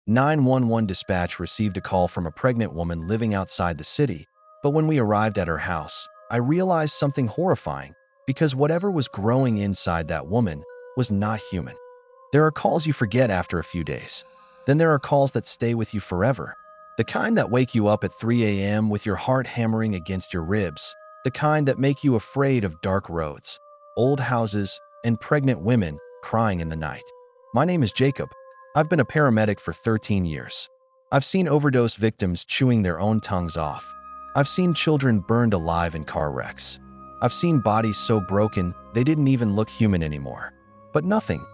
911 dispatch received a call from a pregnant woman living outside the city, but when we arrived at her house, I realized something horrifying because whatever was growing inside that woman was not human. There are calls you forget after a few days. Then there are calls that stay with you forever. The kind that wake you up at 3 a.m. with your heart hammering against your ribs. The kind that make you afraid of dark roads, old houses, and pregnant women crying in the night. My name is Jacob. I've been a paramedic for 13 years. I've seen overdose victims chewing their own tongues off. I've seen children burned alive in car wrecks. I've seen bodies so broken they didn't even look human anymore. But nothing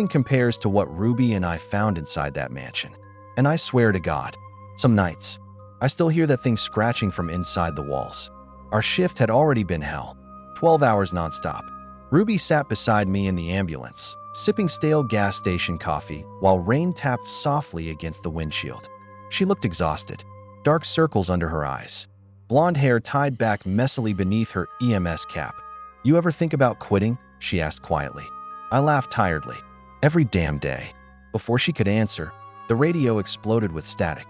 compares to what Ruby and I found inside that mansion. And I swear to God, some nights, I still hear that thing scratching from inside the walls. Our shift had already been hell, 12 hours nonstop. Ruby sat beside me in the ambulance, sipping stale gas station coffee while rain tapped softly against the windshield. She looked exhausted, dark circles under her eyes, blonde hair tied back messily beneath her EMS cap. "You ever think about quitting?" she asked quietly. I laughed tiredly. "Every damn day." Before she could answer, the radio exploded with static.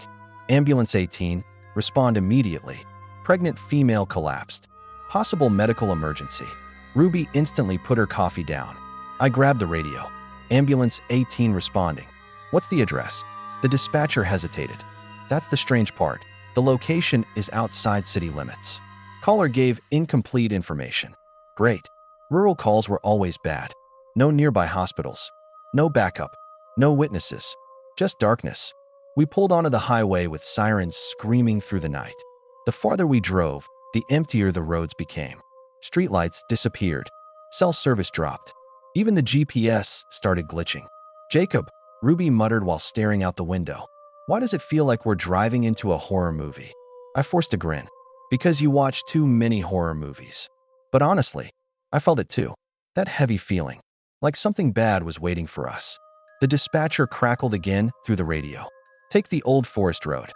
"Ambulance 18, respond immediately. Pregnant female collapsed. Possible medical emergency." Ruby instantly put her coffee down. I grabbed the radio. "Ambulance 18 responding. What's the address?" The dispatcher hesitated. "That's the strange part. The location is outside city limits." Caller gave incomplete information. Great. Rural calls were always bad. No nearby hospitals. No backup. No witnesses. Just darkness. We pulled onto the highway with sirens screaming through the night. The farther we drove, the emptier the roads became. Streetlights disappeared. Cell service dropped. Even the GPS started glitching. "Jacob," Ruby muttered while staring out the window. "Why does it feel like we're driving into a horror movie?" I forced a grin. "Because you watch too many horror movies." But honestly, I felt it too. That heavy feeling, like something bad was waiting for us. The dispatcher crackled again through the radio. "Take the old forest road.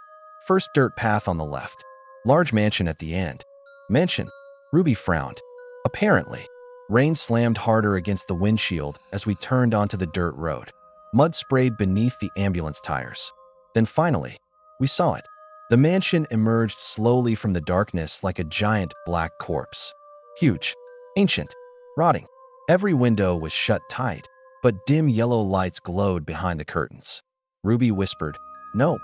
First dirt path on the left. Large mansion at the end." "Mansion?" Ruby frowned. "Apparently." Rain slammed harder against the windshield as we turned onto the dirt road. Mud sprayed beneath the ambulance tires. Then finally, we saw it. The mansion emerged slowly from the darkness like a giant black corpse. Huge, ancient, rotting. Every window was shut tight, but dim yellow lights glowed behind the curtains. Ruby whispered, "Nope."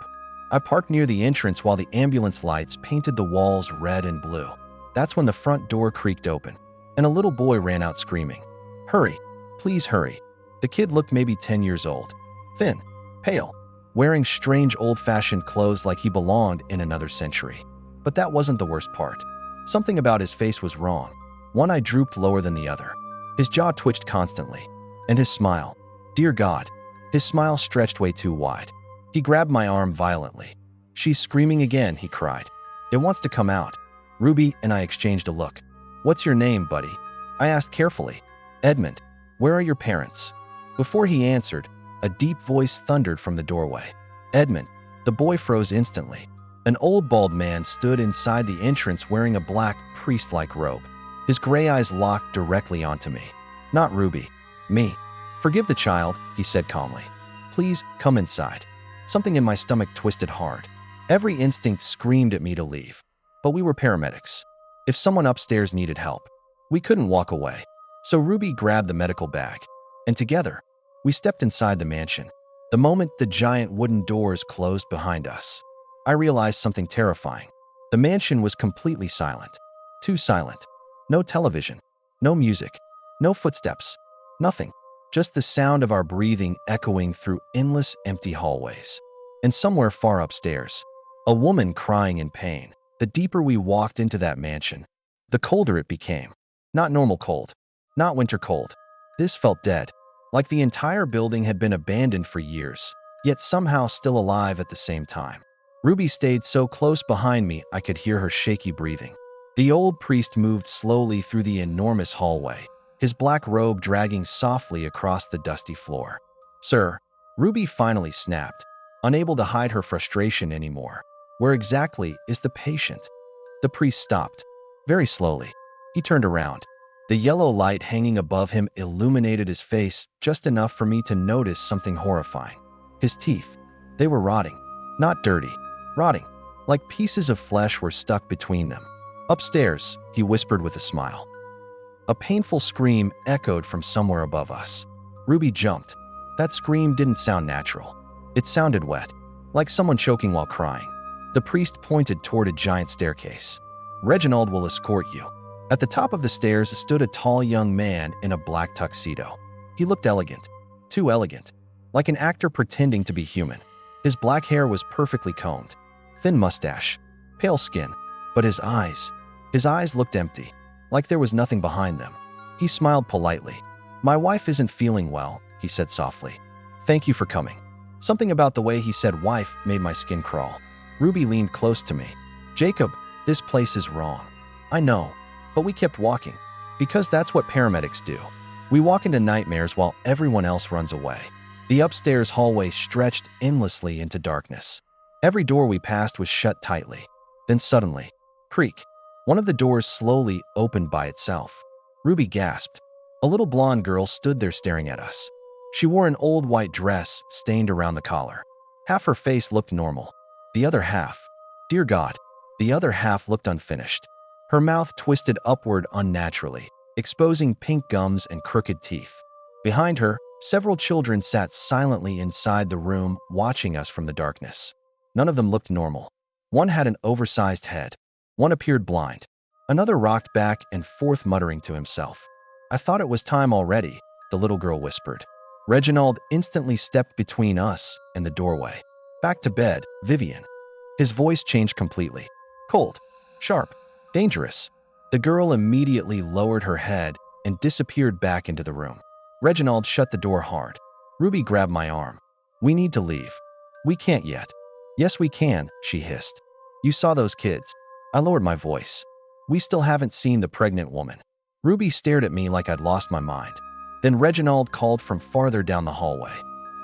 I parked near the entrance while the ambulance lights painted the walls red and blue. That's when the front door creaked open, and a little boy ran out screaming, "Hurry, please hurry." The kid looked maybe 10 years old, thin, pale, wearing strange old-fashioned clothes like he belonged in another century. But that wasn't the worst part. Something about his face was wrong. One eye drooped lower than the other. His jaw twitched constantly. And his smile. Dear God, his smile stretched way too wide. He grabbed my arm violently. "She's screaming again," he cried. "It wants to come out." Ruby and I exchanged a look. "What's your name, buddy?" I asked carefully. "Edmund. Where are your parents?" Before he answered, a deep voice thundered from the doorway. "Edmund." The boy froze instantly. An old bald man stood inside the entrance wearing a black, priest-like robe. His gray eyes locked directly onto me. Not Ruby. Me. "Forgive the child," he said calmly. "Please, come inside." Something in my stomach twisted hard. Every instinct screamed at me to leave. But we were paramedics. If someone upstairs needed help, we couldn't walk away. So Ruby grabbed the medical bag, and together, we stepped inside the mansion. The moment the giant wooden doors closed behind us, I realized something terrifying. The mansion was completely silent. Too silent. No television. No music. No footsteps. Nothing. Just the sound of our breathing echoing through endless empty hallways. And somewhere far upstairs, a woman crying in pain. The deeper we walked into that mansion, the colder it became. Not normal cold. Not winter cold. This felt dead. Like the entire building had been abandoned for years, yet somehow still alive at the same time. Ruby stayed so close behind me I could hear her shaky breathing. The old priest moved slowly through the enormous hallway, his black robe dragging softly across the dusty floor. "Sir," Ruby finally snapped, unable to hide her frustration anymore. "Where exactly is the patient?" The priest stopped. Very slowly. He turned around. The yellow light hanging above him illuminated his face just enough for me to notice something horrifying. His teeth. They were rotting. Not dirty. Rotting. Like pieces of flesh were stuck between them. Upstairs, he whispered with a smile. A painful scream echoed from somewhere above us. Ruby jumped. That scream didn't sound natural. It sounded wet, like someone choking while crying. The priest pointed toward a giant staircase. Reginald will escort you. At the top of the stairs stood a tall young man in a black tuxedo. He looked elegant. Too elegant. Like an actor pretending to be human. His black hair was perfectly combed. Thin mustache. Pale skin. But his eyes looked empty. Like there was nothing behind them. He smiled politely. "My wife isn't feeling well," he said softly. "Thank you for coming." Something about the way he said wife made my skin crawl. Ruby leaned close to me. "Jacob, this place is wrong." "I know." But we kept walking. Because that's what paramedics do. We walk into nightmares while everyone else runs away. The upstairs hallway stretched endlessly into darkness. Every door we passed was shut tightly. Then suddenly, creak. One of the doors slowly opened by itself. Ruby gasped. A little blonde girl stood there staring at us. She wore an old white dress stained around the collar. Half her face looked normal. The other half, dear God, the other half looked unfinished. Her mouth twisted upward unnaturally, exposing pink gums and crooked teeth. Behind her, several children sat silently inside the room, watching us from the darkness. None of them looked normal. One had an oversized head. One appeared blind. Another rocked back and forth muttering to himself. "I thought it was time already," the little girl whispered. Reginald instantly stepped between us and the doorway. "Back to bed, Vivian." His voice changed completely. Cold, sharp, dangerous. The girl immediately lowered her head and disappeared back into the room. Reginald shut the door hard. Ruby grabbed my arm. "We need to leave." "We can't yet." "Yes, we can," she hissed. "You saw those kids." I lowered my voice. "We still haven't seen the pregnant woman." Ruby stared at me like I'd lost my mind. Then Reginald called from farther down the hallway.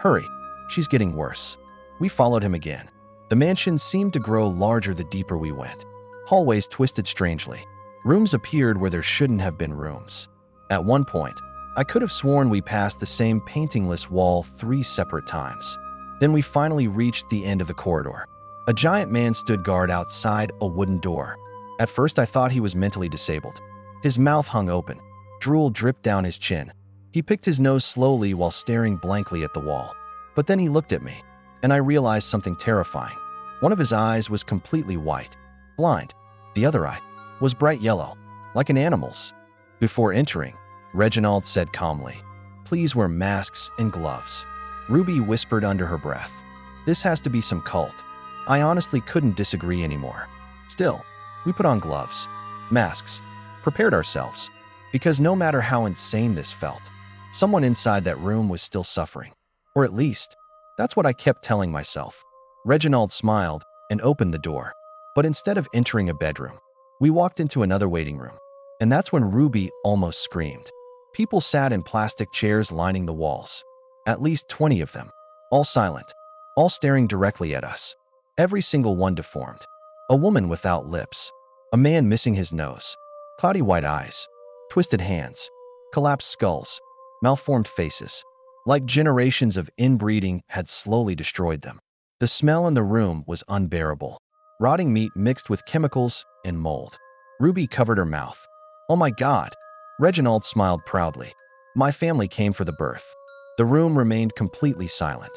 "Hurry, she's getting worse." We followed him again. The mansion seemed to grow larger the deeper we went. Hallways twisted strangely. Rooms appeared where there shouldn't have been rooms. At one point, I could have sworn we passed the same paintingless wall 3 separate times. Then we finally reached the end of the corridor. A giant man stood guard outside a wooden door. At first I thought he was mentally disabled. His mouth hung open. Drool dripped down his chin. He picked his nose slowly while staring blankly at the wall. But then he looked at me, and I realized something terrifying. One of his eyes was completely white, blind. The other eye was bright yellow, like an animal's. Before entering, Reginald said calmly, "Please wear masks and gloves." Ruby whispered under her breath, "This has to be some cult." I honestly couldn't disagree anymore. Still, we put on gloves, masks, prepared ourselves, because no matter how insane this felt, someone inside that room was still suffering. Or at least, that's what I kept telling myself. Reginald smiled and opened the door. But instead of entering a bedroom, we walked into another waiting room. And that's when Ruby almost screamed. People sat in plastic chairs lining the walls. At least 20 of them. All silent. All staring directly at us. Every single one deformed. A woman without lips. A man missing his nose. Cloudy white eyes. Twisted hands. Collapsed skulls. Malformed faces. Like generations of inbreeding had slowly destroyed them. The smell in the room was unbearable. Rotting meat mixed with chemicals and mold. Ruby covered her mouth. "Oh my God." Reginald smiled proudly. "My family came for the birth." The room remained completely silent.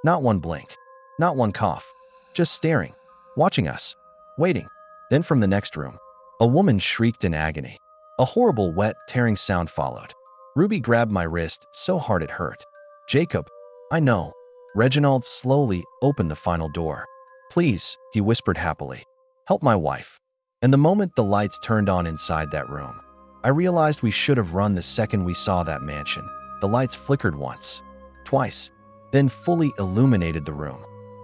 Not one blink. Not one cough. Just staring. Watching us. Waiting. Then from the next room, a woman shrieked in agony. A horrible wet, tearing sound followed. Ruby grabbed my wrist so hard it hurt. "Jacob." "I know." Reginald slowly opened the final door. "Please," he whispered happily. "Help my wife." And the moment the lights turned on inside that room, I realized we should have run the second we saw that mansion. The lights flickered once, twice, then fully illuminated the room.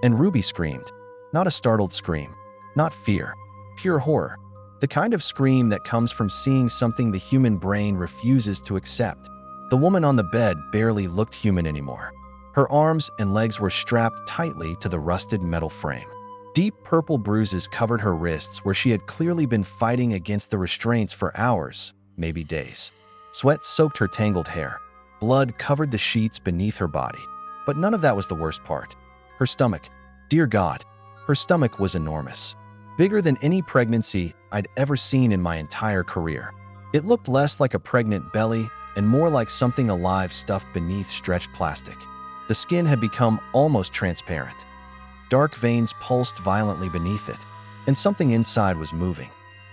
And Ruby screamed. Not a startled scream. Not fear. Pure horror. The kind of scream that comes from seeing something the human brain refuses to accept. The woman on the bed barely looked human anymore. Her arms and legs were strapped tightly to the rusted metal frame. Deep purple bruises covered her wrists where she had clearly been fighting against the restraints for hours, maybe days. Sweat soaked her tangled hair. Blood covered the sheets beneath her body. But none of that was the worst part. Her stomach, Dear God, her stomach was enormous. Bigger than any pregnancy I'd ever seen in my entire career. It looked less like a pregnant belly and more like something alive stuffed beneath stretched plastic. The skin had become almost transparent. Dark veins pulsed violently beneath it, and something inside was moving.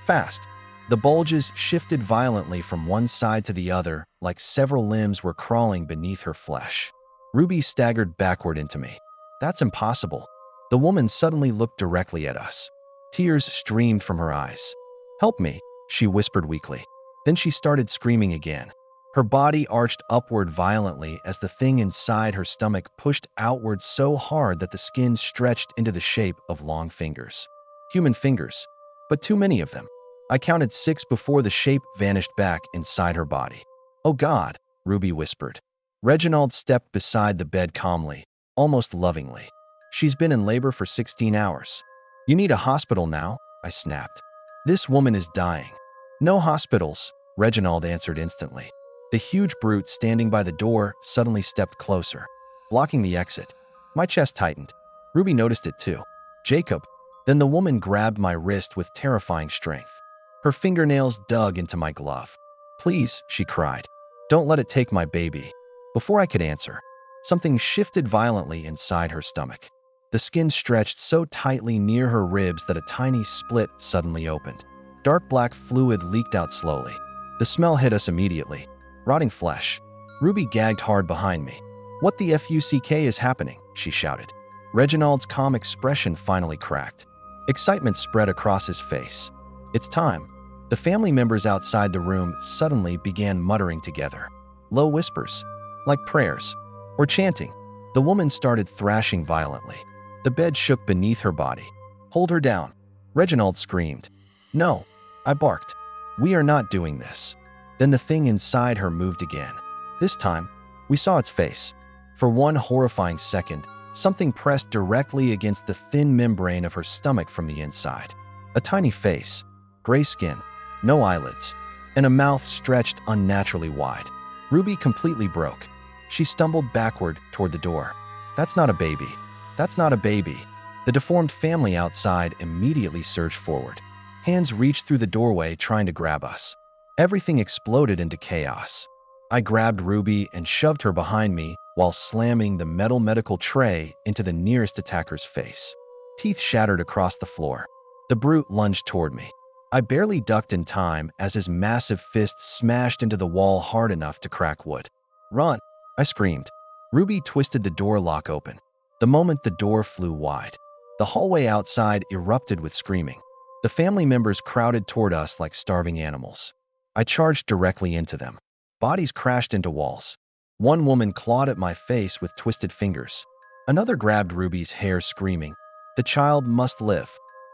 Fast. The bulges shifted violently from one side to the other, like several limbs were crawling beneath her flesh. Ruby staggered backward into me. That's impossible. The woman suddenly looked directly at us. Tears streamed from her eyes. Help me, she whispered weakly. Then she started screaming again. Her body arched upward violently as the thing inside her stomach pushed outward so hard that the skin stretched into the shape of long fingers. Human fingers, but too many of them. I counted 6 before the shape vanished back inside her body. Oh God, Ruby whispered. Reginald stepped beside the bed calmly, almost lovingly. She's been in labor for 16 hours. You need a hospital now, I snapped. This woman is dying. No hospitals, Reginald answered instantly. The huge brute standing by the door suddenly stepped closer, blocking the exit. My chest tightened. Ruby noticed it too. Jacob. Then the woman grabbed my wrist with terrifying strength. Her fingernails dug into my glove. Please, she cried. Don't let it take my baby. Before I could answer, something shifted violently inside her stomach. The skin stretched so tightly near her ribs that a tiny split suddenly opened. Dark black fluid leaked out slowly. The smell hit us immediately. Rotting flesh. Ruby gagged hard behind me. What the fuck is happening? She shouted. Reginald's calm expression finally cracked. Excitement spread across his face. It's time. The family members outside the room suddenly began muttering together. Low whispers, like prayers, or chanting. The woman started thrashing violently. The bed shook beneath her body. Hold her down. Reginald screamed. No, I barked. We are not doing this. Then the thing inside her moved again. This time, we saw its face. For one horrifying second, something pressed directly against the thin membrane of her stomach from the inside. A tiny face, gray skin, no eyelids, and a mouth stretched unnaturally wide. Ruby completely broke. She stumbled backward toward the door. That's not a baby. That's not a baby. The deformed family outside immediately surged forward. Hands reached through the doorway trying to grab us. Everything exploded into chaos. I grabbed Ruby and shoved her behind me while slamming the metal medical tray into the nearest attacker's face. Teeth shattered across the floor. The brute lunged toward me. I barely ducked in time as his massive fist smashed into the wall hard enough to crack wood. Run! I screamed. Ruby twisted the door lock open. The moment the door flew wide, the hallway outside erupted with screaming. The family members crowded toward us like starving animals. I charged directly into them. Bodies crashed into walls. One woman clawed at my face with twisted fingers. Another grabbed Ruby's hair, screaming, "The child must live."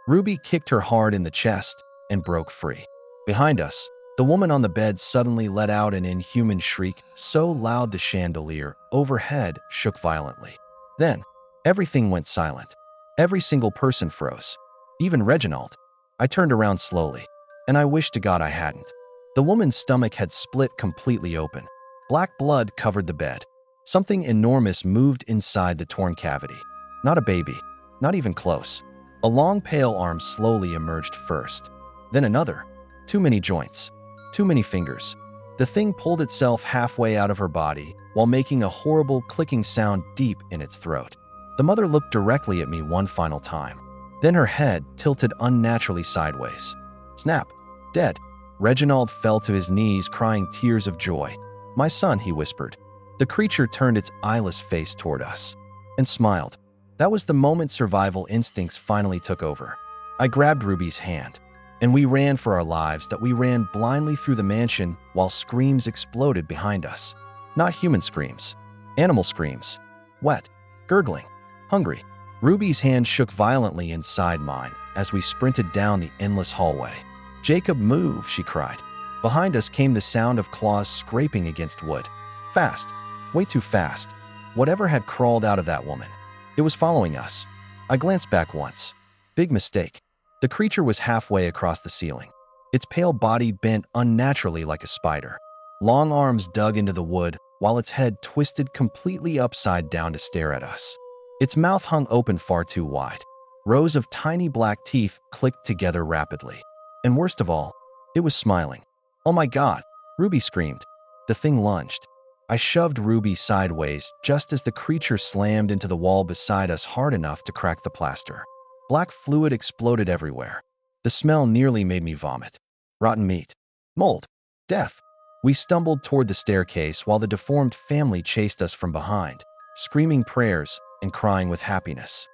Ruby kicked her hard in the chest and broke free. Behind us, the woman on the bed suddenly let out an inhuman shriek so loud the chandelier overhead shook violently. Then, everything went silent. Every single person froze. Even Reginald. I turned around slowly, and I wished to God I hadn't. The woman's stomach had split completely open. Black blood covered the bed. Something enormous moved inside the torn cavity. Not a baby, not even close. A long pale arm slowly emerged first. Then another. Too many joints. Too many fingers. The thing pulled itself halfway out of her body while making a horrible clicking sound deep in its throat. The mother looked directly at me one final time. Then her head tilted unnaturally sideways. Snap. Dead. Reginald fell to his knees, crying tears of joy. My son, he whispered. The creature turned its eyeless face toward us and smiled. That was the moment survival instincts finally took over. I grabbed Ruby's hand, and we ran for our lives. That we ran blindly through the mansion while screams exploded behind us. Not human screams. Animal screams. Wet. Gurgling. Hungry. Ruby's hand shook violently inside mine as we sprinted down the endless hallway. Jacob, move, she cried. Behind us came the sound of claws scraping against wood. Fast. Way too fast. Whatever had crawled out of that woman. It was following us. I glanced back once. Big mistake. The creature was halfway across the ceiling. Its pale body bent unnaturally like a spider. Long arms dug into the wood while its head twisted completely upside down to stare at us. Its mouth hung open far too wide. Rows of tiny black teeth clicked together rapidly. And worst of all, it was smiling. "Oh my God!" Ruby screamed. The thing lunged. I shoved Ruby sideways just as the creature slammed into the wall beside us hard enough to crack the plaster. Black fluid exploded everywhere. The smell nearly made me vomit. Rotten meat. Mold. Death. We stumbled toward the staircase while the deformed family chased us from behind, screaming prayers and crying with happiness.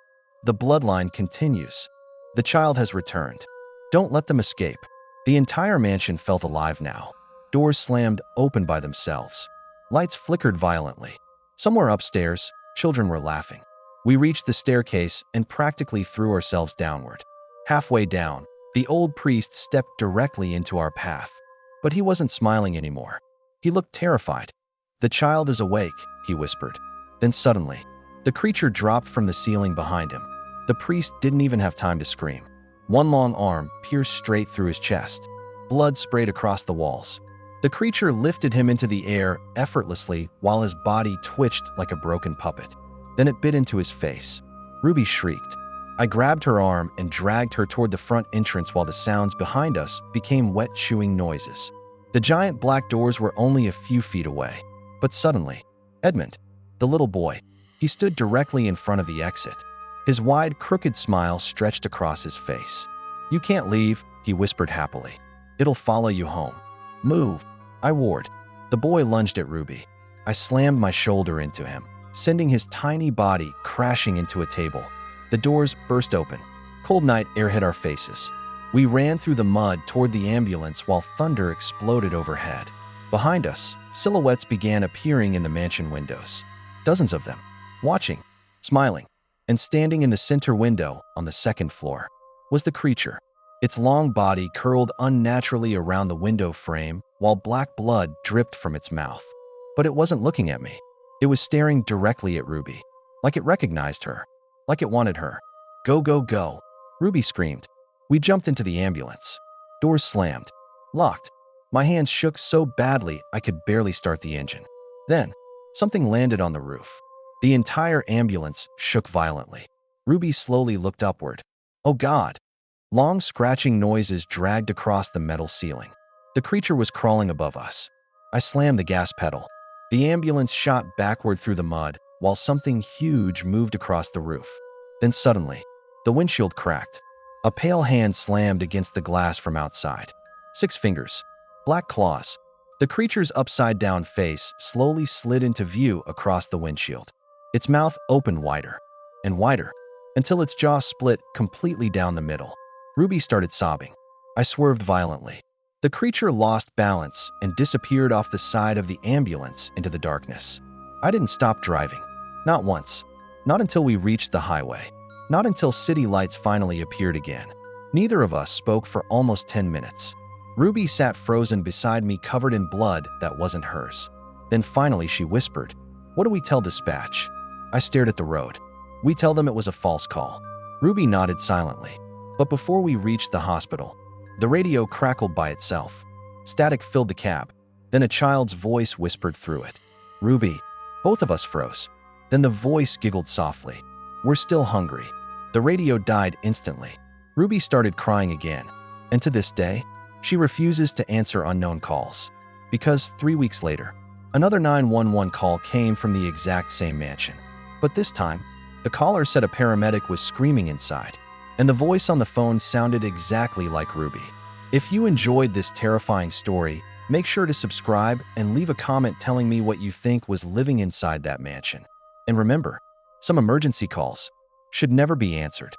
The bloodline continues. The child has returned. Don't let them escape. The entire mansion felt alive now. Doors slammed open by themselves. Lights flickered violently. Somewhere upstairs, children were laughing. We reached the staircase and practically threw ourselves downward. Halfway down, the old priest stepped directly into our path. But he wasn't smiling anymore. He looked terrified. "The child is awake," he whispered. Then suddenly, the creature dropped from the ceiling behind him. The priest didn't even have time to scream. One long arm pierced straight through his chest. Blood sprayed across the walls. The creature lifted him into the air effortlessly while his body twitched like a broken puppet. Then it bit into his face. Ruby shrieked. I grabbed her arm and dragged her toward the front entrance while the sounds behind us became wet chewing noises. The giant black doors were only a few feet away. But suddenly, Edmund, the little boy, he stood directly in front of the exit. His wide, crooked smile stretched across his face. "You can't leave," he whispered happily. "It'll follow you home." "Move," I warned. The boy lunged at Ruby. I slammed my shoulder into him, sending his tiny body crashing into a table. The doors burst open. Cold night air hit our faces. We ran through the mud toward the ambulance while thunder exploded overhead. Behind us, silhouettes began appearing in the mansion windows. Dozens of them, watching, smiling, and standing in the center window on the second floor was the creature. Its long body curled unnaturally around the window frame while black blood dripped from its mouth. But it wasn't looking at me. It was staring directly at Ruby, like it recognized her, like it wanted her. "Go, go, go," Ruby screamed. We jumped into the ambulance. Doors slammed, locked. My hands shook so badly I could barely start the engine. Then, something landed on the roof. The entire ambulance shook violently. Ruby slowly looked upward. "Oh God!" Long scratching noises dragged across the metal ceiling. The creature was crawling above us. I slammed the gas pedal. The ambulance shot backward through the mud while something huge moved across the roof. Then suddenly, the windshield cracked. A pale hand slammed against the glass from outside. 6 fingers. Black claws. The creature's upside-down face slowly slid into view across the windshield. Its mouth opened wider and wider until its jaw split completely down the middle. Ruby started sobbing. I swerved violently. The creature lost balance and disappeared off the side of the ambulance into the darkness. I didn't stop driving. Not once. Not until we reached the highway. Not until city lights finally appeared again. Neither of us spoke for almost 10 minutes. Ruby sat frozen beside me, covered in blood that wasn't hers. Then finally she whispered, "What do we tell dispatch?" I stared at the road. "We tell them it was a false call." Ruby nodded silently. But before we reached the hospital, the radio crackled by itself. Static filled the cab. Then a child's voice whispered through it. "Ruby." Both of us froze. Then the voice giggled softly. "We're still hungry." The radio died instantly. Ruby started crying again. And to this day, she refuses to answer unknown calls. Because 3 weeks later, another 911 call came from the exact same mansion. But this time, the caller said a paramedic was screaming inside. And the voice on the phone sounded exactly like Ruby. If you enjoyed this terrifying story, make sure to subscribe and leave a comment telling me what you think was living inside that mansion. And remember, some emergency calls should never be answered.